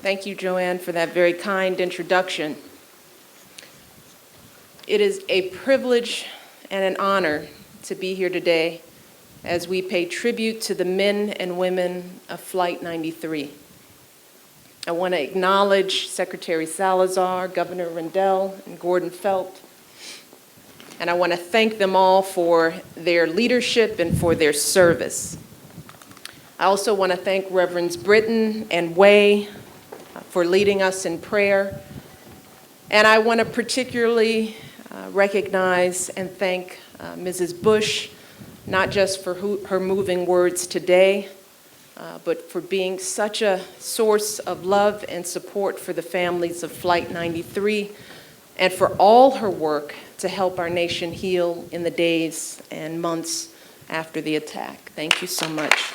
Thank you, Joanne, for that very kind introduction. It is a privilege and an honor to be here today as we pay tribute to the men and women of Flight 93. I want to acknowledge Secretary Salazar, Governor Rendell, and Gordon Felt, and I want to thank them all for their leadership and for their service. I also want to thank Reverends Britton and Way for leading us in prayer, and I want to particularly recognize and thank Mrs. Bush, not just for her moving words today, but for being such a source of love and support for the families of Flight 93, and for all her work to help our nation heal in the days and months after the attack. Thank you so much.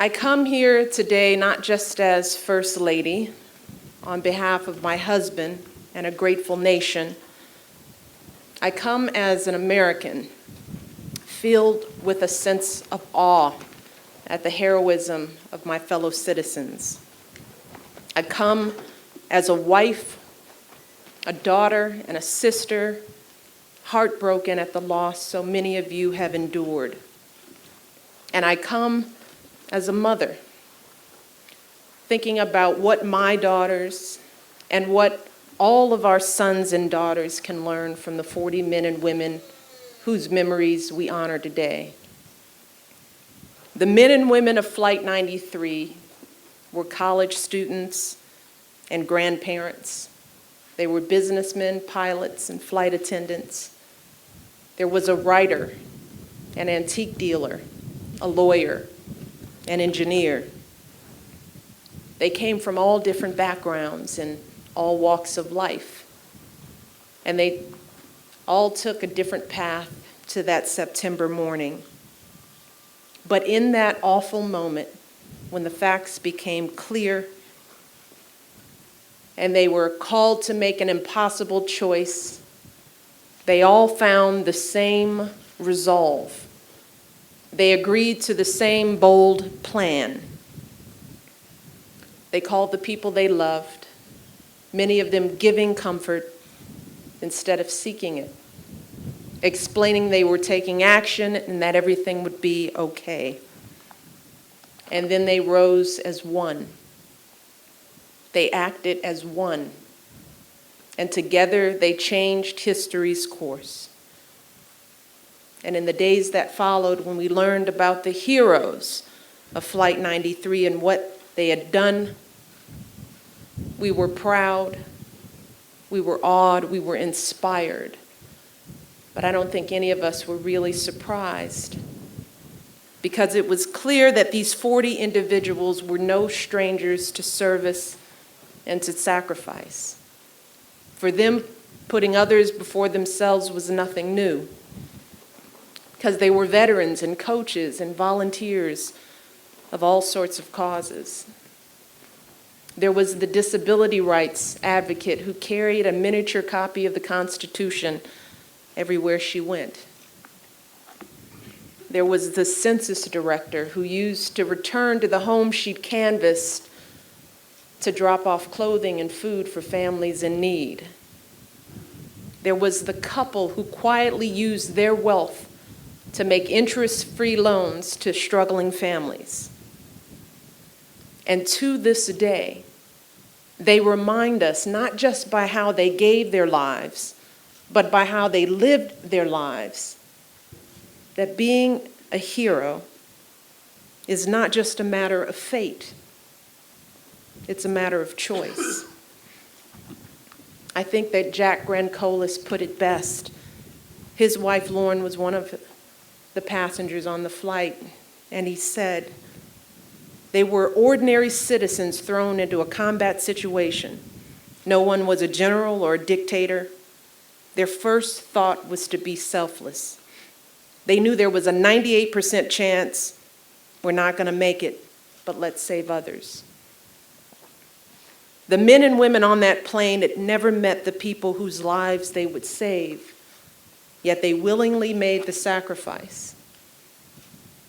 I come here today not just as First Lady, on behalf of my husband and a grateful nation. I come as an American, filled with a sense of awe at the heroism of my fellow citizens. I come as a wife, a daughter, and a sister, heartbroken at the loss so many of you have endured. And I come as a mother, thinking about what my daughters and what all of our sons and daughters can learn from the 40 men and women whose memories we honor today. The men and women of Flight 93 were college students and grandparents. They were businessmen, pilots, and flight attendants. There was a writer, an antique dealer, a lawyer, an engineer. They came from all different backgrounds and all walks of life. And they all took a different path to that September morning. But in that awful moment, when the facts became clear and they were called to make an impossible choice, they all found the same resolve. They agreed to the same bold plan. They called the people they loved, many of them giving comfort instead of seeking it, explaining they were taking action and that everything would be okay. And then they rose as one. They acted as one. And together they changed history's course. And in the days that followed, when we learned about the heroes of Flight 93 and what they had done, we were proud, we were awed, we were inspired. But I don't think any of us were really surprised, because it was clear that these 40 individuals were no strangers to service and to sacrifice. For them, putting others before themselves was nothing new, because they were veterans and coaches and volunteers of all sorts of causes. There was the disability rights advocate who carried a miniature copy of the Constitution everywhere she went. There was the census director who used to return to the home she'd canvassed to drop off clothing and food for families in need. There was the couple who quietly used their wealth to make interest-free loans to struggling families. And to this day, they remind us, not just by how they gave their lives, but by how they lived their lives, that being a hero is not just a matter of fate, it's a matter of choice. I think that Jack Grancolis put it best. His wife, Lauren, was one of the passengers on the flight, and he said, they were ordinary citizens thrown into a combat situation. No one was a general or a dictator. Their first thought was to be selfless. They knew there was a 98% chance we're not going to make it, but let's save others. The men and women on that plane had never met the people whose lives they would save, yet they willingly made the sacrifice.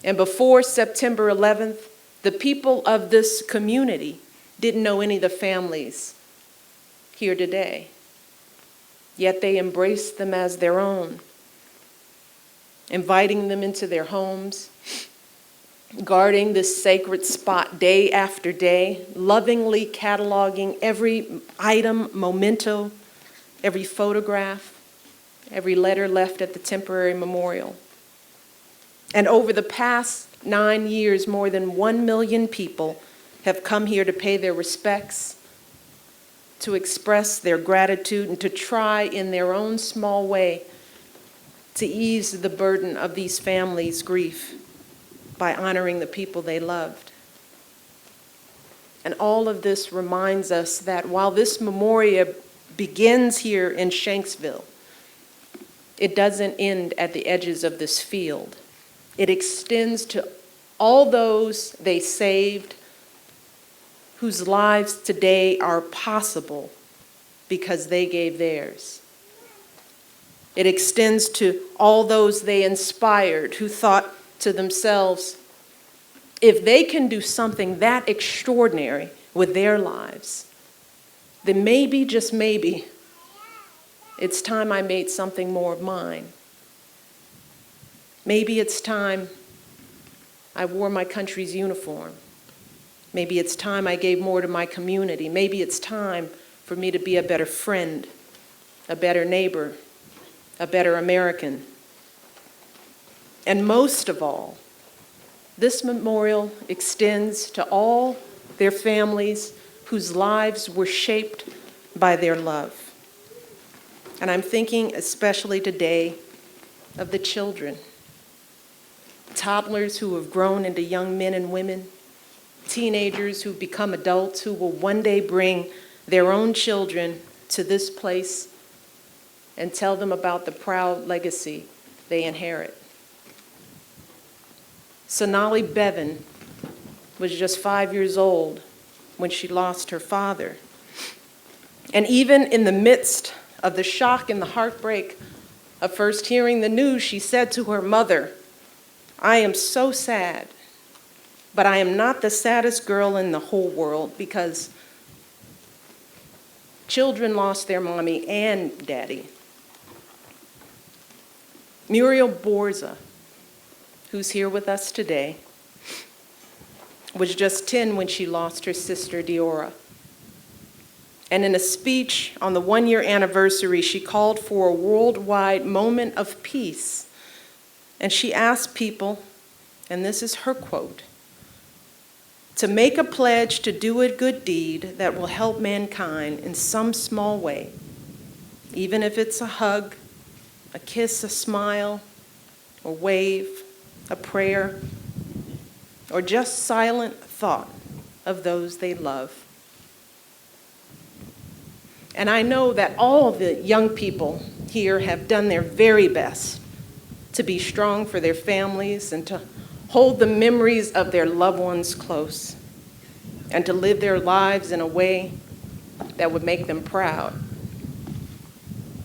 And before September 11th, the people of this community didn't know any of the families here today, yet they embraced them as their own, inviting them into their homes, guarding this sacred spot day after day, lovingly cataloging every item, memento, every photograph, every letter left at the temporary memorial. And over the past 9 years, more than 1 million people have come here to pay their respects, to express their gratitude, and to try in their own small way to ease the burden of these families' grief by honoring the people they loved. And all of this reminds us that while this memorial begins here in Shanksville, it doesn't end at the edges of this field. It extends to all those they saved, whose lives today are possible because they gave theirs. It extends to all those they inspired, who thought to themselves, if they can do something that extraordinary with their lives, then maybe, just maybe, it's time I made something more of mine. Maybe it's time I wore my country's uniform. Maybe it's time I gave more to my community. Maybe it's time for me to be a better friend, a better neighbor, a better American. And most of all, this memorial extends to all their families whose lives were shaped by their love. And I'm thinking especially today of the children, toddlers who have grown into young men and women, teenagers who've become adults who will one day bring their own children to this place and tell them about the proud legacy they inherit. Sonali Bevan was just 5 years old when she lost her father. And even in the midst of the shock and the heartbreak of first hearing the news, she said to her mother, "I am so sad, but I am not the saddest girl in the whole world because children lost their mommy and daddy." Muriel Borza, who's here with us today, was just 10 when she lost her sister Diora. And in a speech on the 1-year anniversary, she called for a worldwide moment of peace. And she asked people, and this is her quote, to make a pledge to do a good deed that will help mankind in some small way, even if it's a hug, a kiss, a smile, a wave, a prayer, or just silent thought of those they love. And I know that all the young people here have done their very best to be strong for their families and to hold the memories of their loved ones close and to live their lives in a way that would make them proud.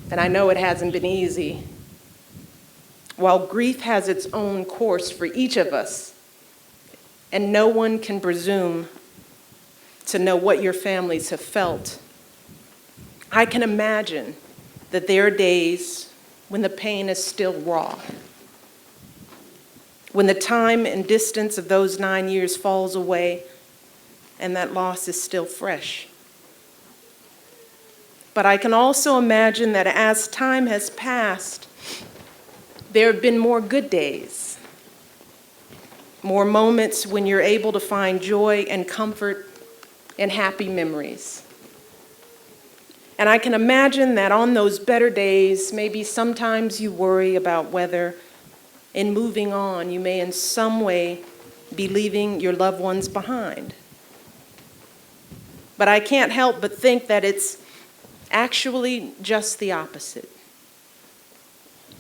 And I know it hasn't been easy. While grief has its own course for each of us, and no one can presume to know what your families have felt, I can imagine that there are days when the pain is still raw, when the time and distance of those 9 years falls away and that loss is still fresh. But I can also imagine that as time has passed, there have been more good days, more moments when you're able to find joy and comfort and happy memories. And I can imagine that on those better days, maybe sometimes you worry about whether, in moving on, you may in some way be leaving your loved ones behind. But I can't help but think that it's actually just the opposite.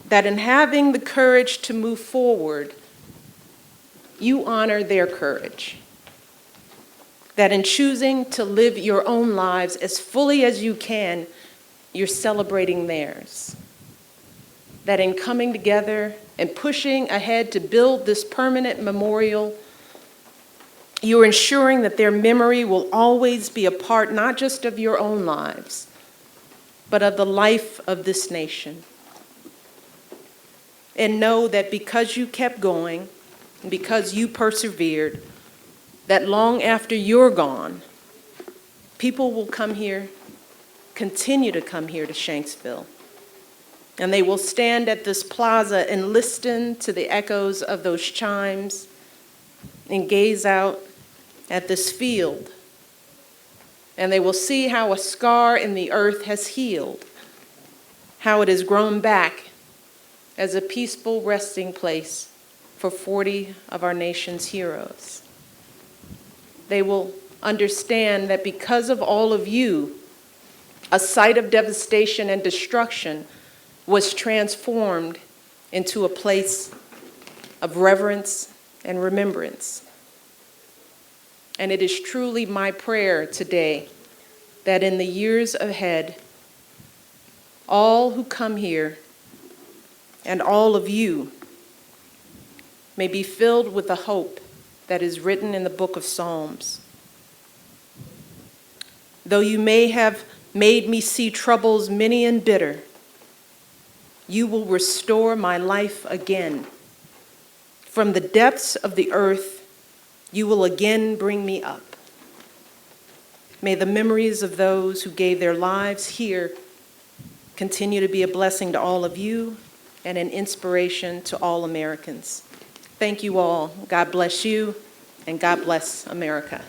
That in having the courage to move forward, you honor their courage. That in choosing to live your own lives as fully as you can, you're celebrating theirs. that in coming together and pushing ahead to build this permanent memorial, you are ensuring that their memory will always be a part not just of your own lives, but of the life of this nation. And know that because you kept going, and because you persevered, that long after you're gone, people will come here, continue to come here to Shanksville. And they will stand at this plaza and listen to the echoes of those chimes and gaze out at this field. And they will see how a scar in the earth has healed, how it has grown back as a peaceful resting place for 40 of our nation's heroes. They will understand that because of all of you, a site of devastation and destruction was transformed into a place of reverence and remembrance. And it is truly my prayer today that in the years ahead, all who come here and all of you may be filled with the hope that is written in the book of Psalms. Though you may have made me see troubles many and bitter, you will restore my life again. From the depths of the earth, you will again bring me up. May the memories of those who gave their lives here continue to be a blessing to all of you and an inspiration to all Americans. Thank you all. God bless you, and God bless America.